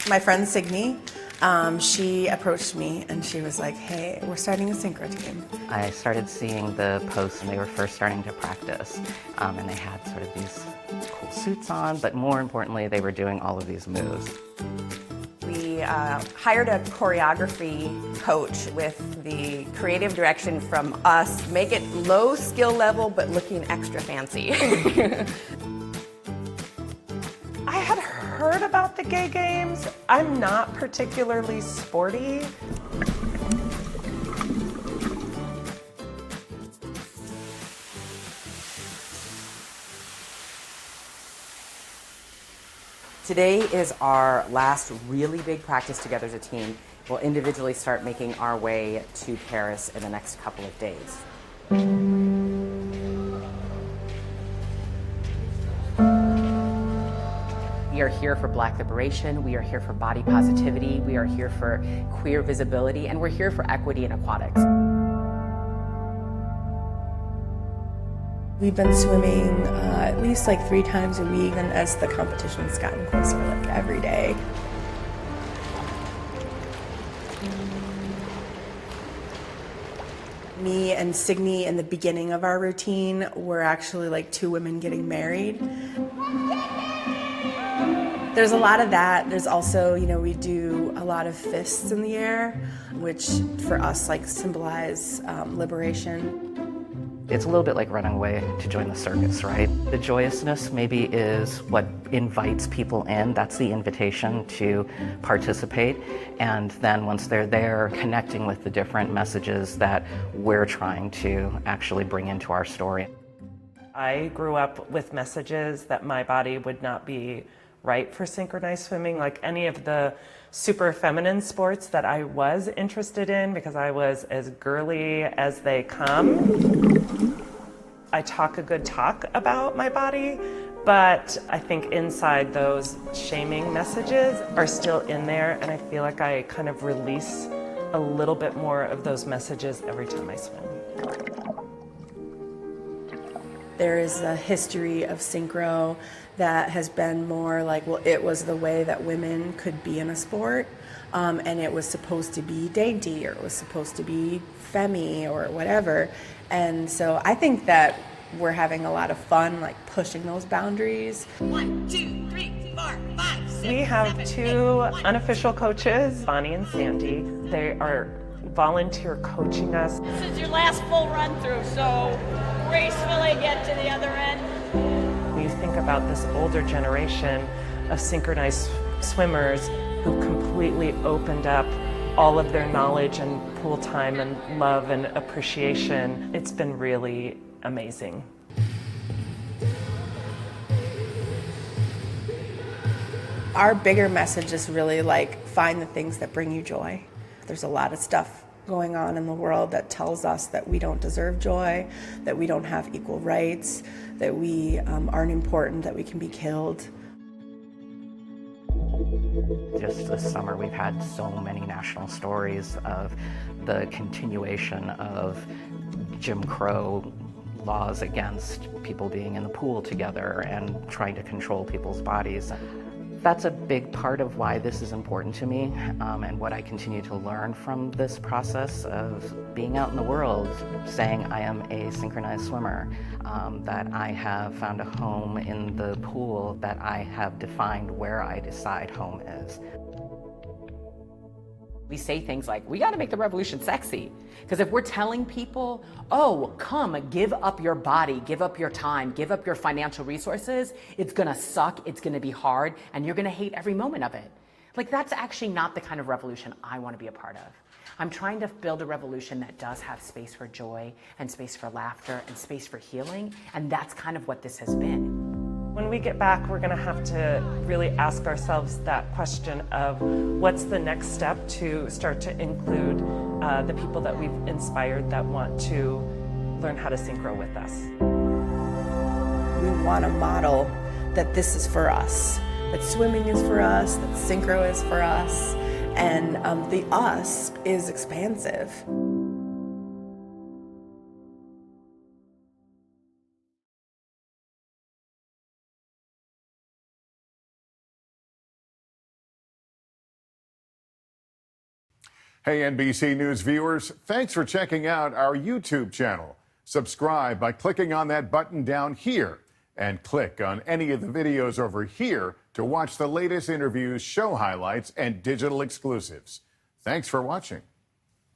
My friend Signy, she approached me and she was like, hey, we're starting a synchro team. I started seeing the posts when they were first starting to practice, and they had sort of these cool suits on, but more importantly, they were doing all of these moves. We hired a choreography coach with the creative direction from us. Make it low skill level, but looking extra fancy. I had heard about the gay games. I'm not particularly sporty. Today is our last really big practice together as a team. We'll individually start making our way to Paris in the next couple of days. We are here for Black liberation, we are here for body positivity, we are here for queer visibility, and we're here for equity in aquatics. We've been swimming at least like 3 times a week, and as the competition's gotten closer, like every day. Me and Signy in the beginning of our routine were actually like 2 women getting married. There's a lot of that. There's also, we do a lot of fists in the air, which for us like symbolize liberation. It's a little bit like running away to join the circus, right? The joyousness maybe is what invites people in. That's the invitation to participate. And then once they're there, connecting with the different messages that we're trying to actually bring into our story. I grew up with messages that my body would not be right for synchronized swimming, like any of the super feminine sports that I was interested in because I was as girly as they come. I talk a good talk about my body, but I think inside those shaming messages are still in there, and I feel like I kind of release a little bit more of those messages every time I swim. There is a history of synchro that has been more like, well, it was the way that women could be in a sport, and it was supposed to be dainty, or it was supposed to be femmy, or whatever. And so I think that we're having a lot of fun, like pushing those boundaries. 1, 2, 3, 4, 5, 6, We have 2 unofficial coaches, Bonnie and Sandy. They are volunteer coaching us. This is your last full run through, so gracefully get to the other end. When you think about this older generation of synchronized swimmers who completely opened up all of their knowledge and pool time and love and appreciation, it's been really amazing. Our bigger message is really like, find the things that bring you joy. There's a lot of stuff going on in the world that tells us that we don't deserve joy, that we don't have equal rights, that we aren't important, that we can be killed. Just this summer, we've had so many national stories of the continuation of Jim Crow laws against people being in the pool together and trying to control people's bodies. That's a big part of why this is important to me, and what I continue to learn from this process of being out in the world, saying I am a synchronized swimmer, that I have found a home in the pool, that I have defined where I decide home is. We say things like, we gotta make the revolution sexy. Because if we're telling people, oh, come, give up your body, give up your time, give up your financial resources, it's gonna suck, it's gonna be hard, and you're gonna hate every moment of it. Like, that's actually not the kind of revolution I wanna be a part of. I'm trying to build a revolution that does have space for joy, and space for laughter, and space for healing, and that's kind of what this has been. When we get back, we're going to have to really ask ourselves that question of what's the next step to start to include the people that we've inspired that want to learn how to synchro with us. We want to model that this is for us, that swimming is for us, that synchro is for us, and the us is expansive. Hey, NBC News viewers, thanks for checking out our YouTube channel. Subscribe by clicking on that button down here and click on any of the videos over here to watch the latest interviews, show highlights, and digital exclusives. Thanks for watching.